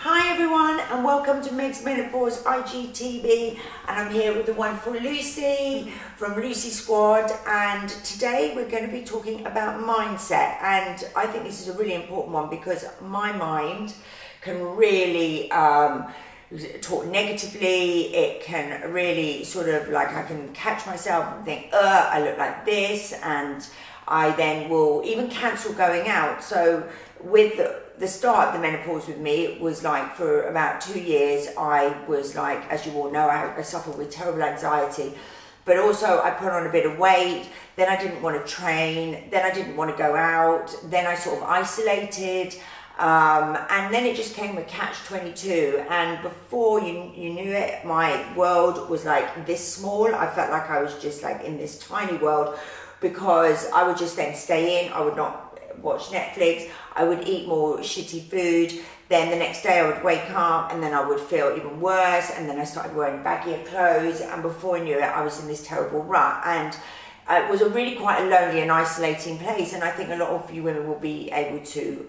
Hi everyone and welcome to Megsmenopause IGTV, and I'm here with the wonderful Lucy from Lucy Squad, and today we're going to be talking about mindset. And I think this is a really important one because my mind can really talk negatively. It can really sort of like, I can catch myself and think, I look like this, and I then will even cancel going out. So with the start of the menopause with me, it was like for about 2 years, I was like, as you all know, I suffered with terrible anxiety, but also I put on a bit of weight, then I didn't want to train, then I didn't want to go out, then I sort of isolated, and then it just came a catch-22, and before you knew it, my world was like this small. I felt like I was just like in this tiny world, because I would just then stay in, I would not watch Netflix, I would eat more shitty food, then the next day I would wake up and then I would feel even worse, and then I started wearing baggier clothes, and before I knew it I was in this terrible rut, and it was a really quite a lonely and isolating place. And I think a lot of you women will be able to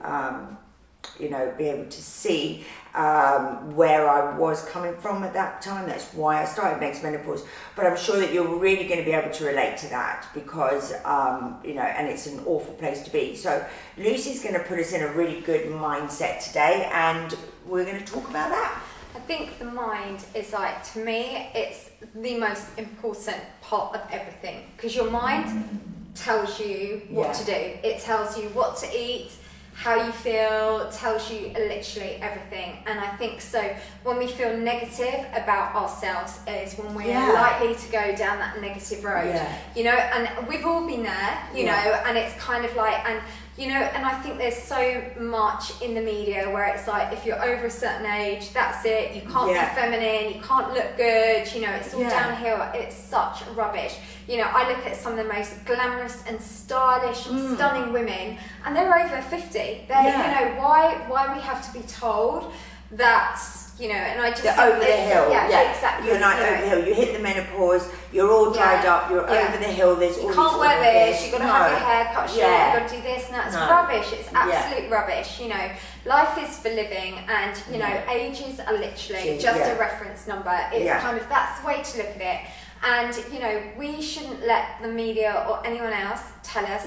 be able to see where I was coming from at that time. That's why I started Megsmenopause. But I'm sure that you're really going to be able to relate to that, because and it's an awful place to be. So Lucy's going to put us in a really good mindset today, and we're going to talk about that. I think the mind is, like, to me, it's the most important part of everything, because your mind tells you what to do. It tells you what to eat, how you feel, tells you literally everything. And I think so when we feel negative about ourselves is when we're likely to go down that negative road, and we've all been there, you know, and it's kind of like, and I think there's so much in the media where it's like, if you're over a certain age, that's it, you can't be feminine, you can't look good, it's all downhill. It's such rubbish. I look at some of the most glamorous and stylish, stunning women, and they're over 50. They're, why we have to be told that, and I just think over the hill. Exactly. You're not over the hill. You hit the menopause, you're all dried up, you're over the hill. There's you all can't wear this, you've got to have your hair cut short, you've got to do this, and that's rubbish. It's absolute rubbish. Life is for living, and ages are literally just a reference number. It's kind of, that's the way to look at it. And we shouldn't let the media or anyone else tell us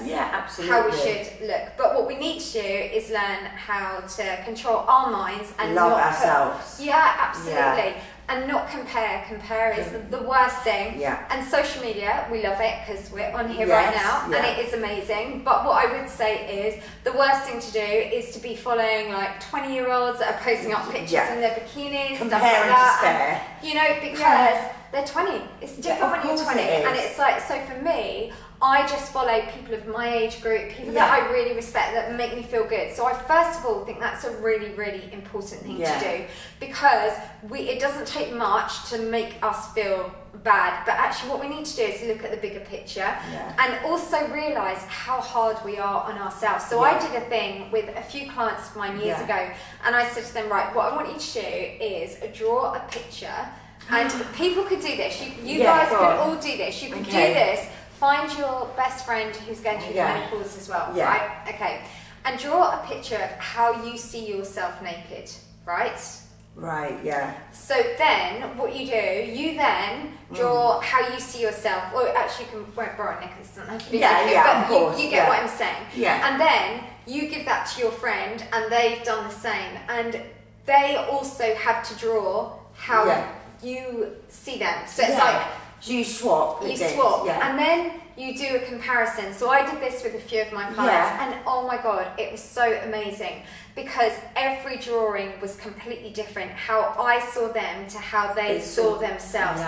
how we should look. But what we need to do is learn how to control our minds and love not ourselves. Absolutely. And not compare. Compare is the worst thing. And social media, we love it because we're on here right now, and it is amazing. But what I would say is the worst thing to do is to be following like 20-year-olds that are posting up pictures in their bikinis, stuff like that. And, because they're 20. It's different when you're 20. And it's like, so for me, I just follow people of my age group, people that I really respect, that make me feel good. So I first of all think that's a really, really important thing to do, because it doesn't take much to make us feel bad, but actually what we need to do is look at the bigger picture and also realise how hard we are on ourselves. So I did a thing with a few clients of mine years ago, and I said to them, right, what I want you to do is draw a picture, and people could do this, you guys could all do this, you could do this. Find your best friend who's going through menopause as well, right? Okay. And draw a picture of how you see yourself naked, right? Right, So then, what you do, you then draw how you see yourself, or actually you can won't borrow a necklace, doesn't have to be naked, but of course, you get what I'm saying. And then you give that to your friend, and they've done the same, and they also have to draw how you see them. So it's like, so you swap. And then you do a comparison. So I did this with a few of my clients, and oh my god, it was so amazing, because every drawing was completely different. How I saw them to how they saw themselves,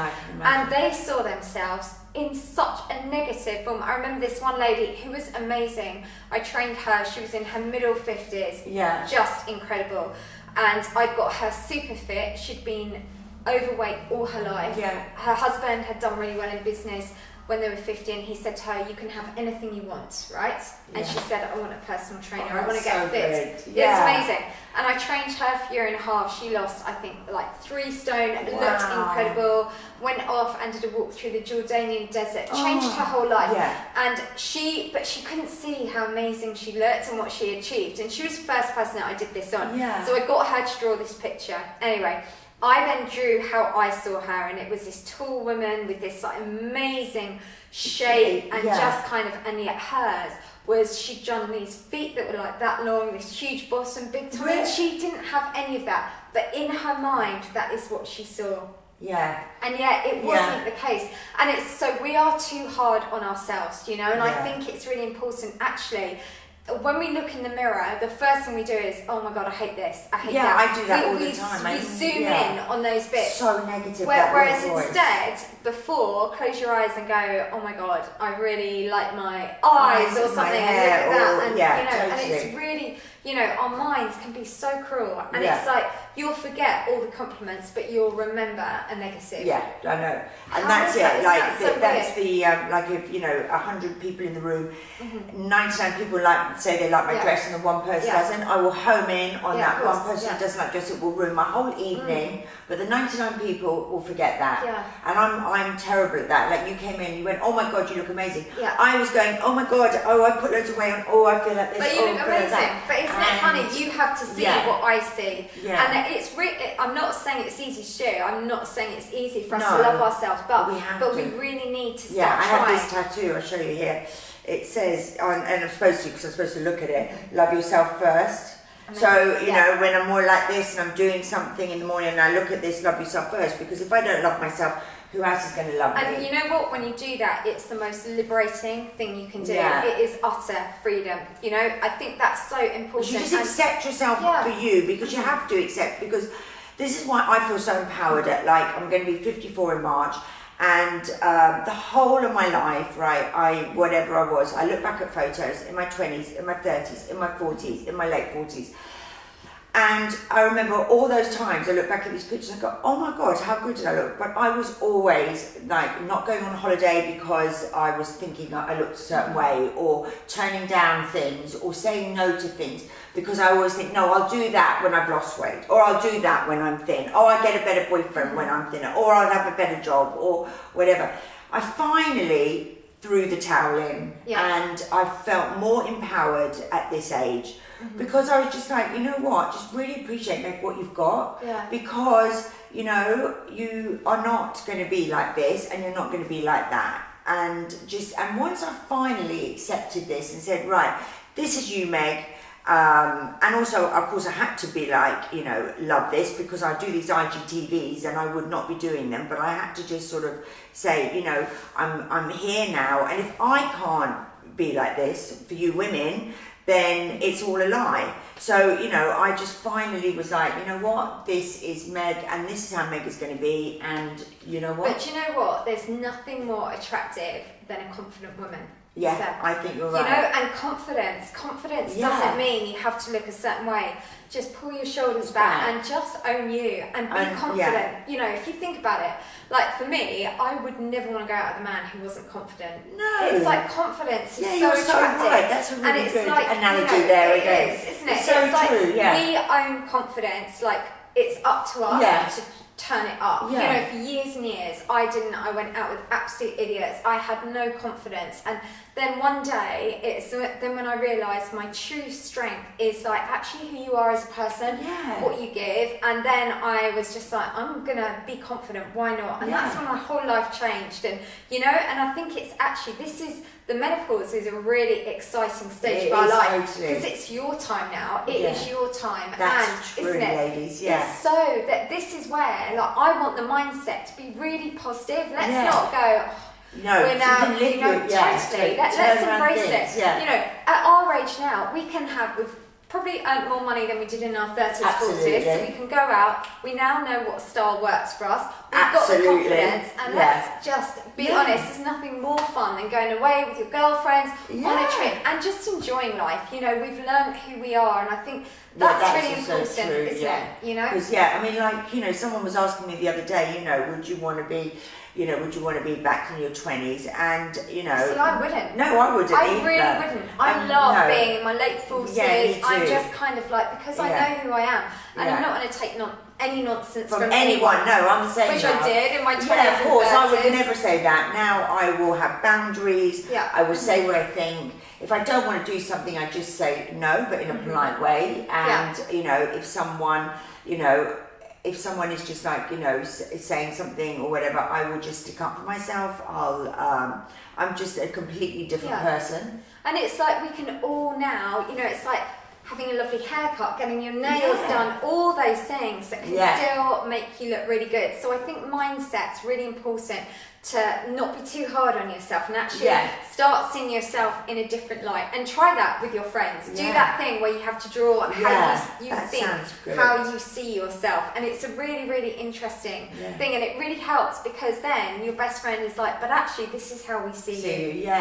and they saw themselves in such a negative form. I remember this one lady who was amazing. I trained her. She was in her middle 50s. Just incredible. And I'd got her super fit. She'd been overweight all her life. Her husband had done really well in business, when they were 50, and he said to her, you can have anything you want, right? And she said, I want a personal trainer, I want to get fit. Yeah. It's amazing. And I trained her for a year and a half. She lost, I think, like 3 stone, looked incredible, went off and did a walk through the Jordanian desert, changed her whole life. And but she couldn't see how amazing she looked and what she achieved. And she was the first person that I did this on. So I got her to draw this picture. Anyway, I then drew how I saw her, and it was this tall woman with this like amazing shape and just kind of, and yet hers was she'd done these feet that were like that long, this huge bottom, big tummy. Really? She didn't have any of that, but in her mind, that is what she saw. Yeah. And yet it wasn't the case. And it's so we are too hard on ourselves, you know, and I think it's really important actually. When we look in the mirror, the first thing we do is, oh my God, I hate this, I hate that. Yeah, I do that all the time. We zoom in on those bits. So negative. Whereas instead, before, close your eyes and go, oh my God, I really like my eyes or something, and look at that. And, and it's really, you know, our minds can be so cruel. And it's like, you'll forget all the compliments, but you'll remember a negative. Yeah, I know. And that's it. Like, that's the, like if, you know, 100 people in the room, 99 people say they like my dress and the one person doesn't, I will home in on that one person who doesn't like dress. It will ruin my whole evening. But the 99 people will forget that. And I'm terrible at that. Like, you came in, you went, oh my God, you look amazing. I was going, oh my God, oh, I put loads of weight on, oh, I feel like this. But you look amazing. But isn't it funny? You have to see what I see. And it's really, I'm not saying it's easy to do. I'm not saying it's easy for us to love ourselves, but we really need to start I have this tattoo, I'll show you here. It says, and I'm supposed to, because I'm supposed to look at it, love yourself first. Amazing. So, you know, when I'm more like this and I'm doing something in the morning and I look at this, love yourself first, because if I don't love myself, who else is going to love me? And you know what, when you do that, it's the most liberating thing you can do. It is utter freedom. You know, I think that's so important. You just accept yourself for you, because you have to accept, because this is why I feel so empowered at, like, I'm going to be 54 in March, and the whole of my life, right, whatever I was, I look back at photos in my 20s, in my 30s, in my 40s, in my late 40s, and I remember all those times I look back at these pictures and I go, oh my God, how good did I look? But I was always like not going on holiday because I was thinking I looked a certain way, or turning down things, or saying no to things, because I always think, no, I'll do that when I've lost weight, or I'll do that when I'm thin, or I'll get a better boyfriend when I'm thinner, or I'll have a better job, or whatever. I finally threw the towel in, and I felt more empowered at this age. Because I was just like, you know what, just really appreciate what you've got, because, you know, you are not going to be like this and you're not going to be like that. And once I finally accepted this and said, right, this is you, Meg, and also, of course, I had to be like, you know, love this, because I do these IGTVs and I would not be doing them, but I had to just sort of say, you know, I'm here now, and if I can't be like this for you women, then it's all a lie. So, you know, I just finally was like, you know what, this is Meg, and this is how Meg is going to be, and you know what? But you know what, there's nothing more attractive than a confident woman. Yeah, so, I think you're right. You know, and confidence doesn't mean you have to look a certain way. Just pull your shoulders back and just own you and be confident. You know, if you think about it, like for me, I would never want to go out with a man who wasn't confident. No. It's like confidence is so attractive. Right. That's a really good analogy, you know, there again. It is, isn't it? It's so true, we own confidence, like it's up to us to turn it up. You know, for years and years, I went out with absolute idiots. I had no confidence. And then one day, then when I realised my true strength is like actually who you are as a person, what you give. And then I was just like, I'm going to be confident. Why not? And that's when my whole life changed. And, you know, and I think it's actually, the menopause is a really exciting stage of our life, because it's your time now. It is your time. That's true, isn't it? Ladies. It's so that this is where, like, I want the mindset to be really positive. Let's not go, we're now, you know, totally. Let's embrace it. You know, at our age now, we can have, we've probably earned more money than we did in our 30s, 40s, so we can go out. We now know what style works for us. We've got the confidence, and let's just be honest, there's nothing more fun than going away with your girlfriends on a trip and just enjoying life. You know, we've learned who we are, and I think That's really important, isn't it? You know? Because I mean, like, you know, someone was asking me the other day, you know, would you want to be back in your 20s? And, you know... See, I wouldn't. No, I wouldn't I really wouldn't. I love being in my late 40s. Yeah, me too. I'm just kind of like, because I know who I am. And I'm not going to take any nonsense from anyone. No, I'm the same. Which I did in my 20s. Yeah, of course. I would never say that. Now I will have boundaries. Yeah. I will say what I think. If I don't want to do something, I just say no, but in a polite way. And, you know, if someone is just like, you know, saying something or whatever, I will just stick up for myself. I'm just a completely different person. And it's like we can all now, you know, it's like having a lovely haircut, getting your nails done, all those things that can still make you look really good. So I think mindset's really important to not be too hard on yourself and actually start seeing yourself in a different light, and try that with your friends. Do that thing where you have to draw how you think, how you see yourself, and it's a really, really interesting thing, and it really helps because then your best friend is like, but actually this is how we see you.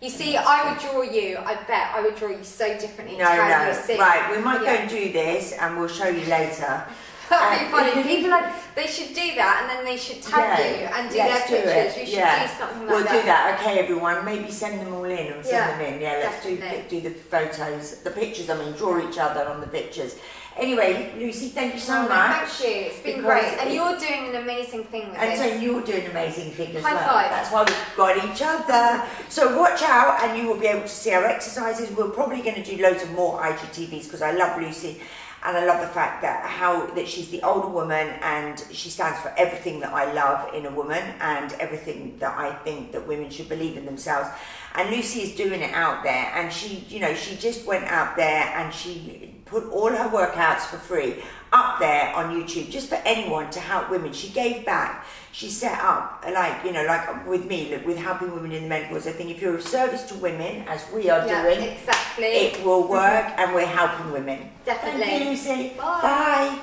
You see, I would draw you, I bet I would draw you so differently to how you see. Right, we might go and do this and we'll show you later. That'd be funny. People they should do that, and then they should tag you and do their pictures. You should do something like that. We'll do that. Okay, everyone. Maybe send them all in and send them in. Let's definitely. do the photos, the pictures. I mean, draw each other on the pictures. Anyway, Lucy, thank you so much. Thank you. It's been great, and you're doing an amazing thing with this. And so you're doing an amazing thing as High well. five. That's why we've got each other. So watch out, and you will be able to see our exercises. We're probably going to do loads of more IGTVs because I love Lucy. And I love the fact that she's the older woman, and she stands for everything that I love in a woman and everything that I think that women should believe in themselves. And Lucy is doing it out there, and she just went out there and she put all her workouts for free up there on YouTube, just for anyone, to help women. She gave back. She set up, like with me, with helping women in the menopause. I think if you're of service to women, as we are doing, exactly, it will work, and we're helping women. Definitely. Thank you, Lucy. Bye. Bye.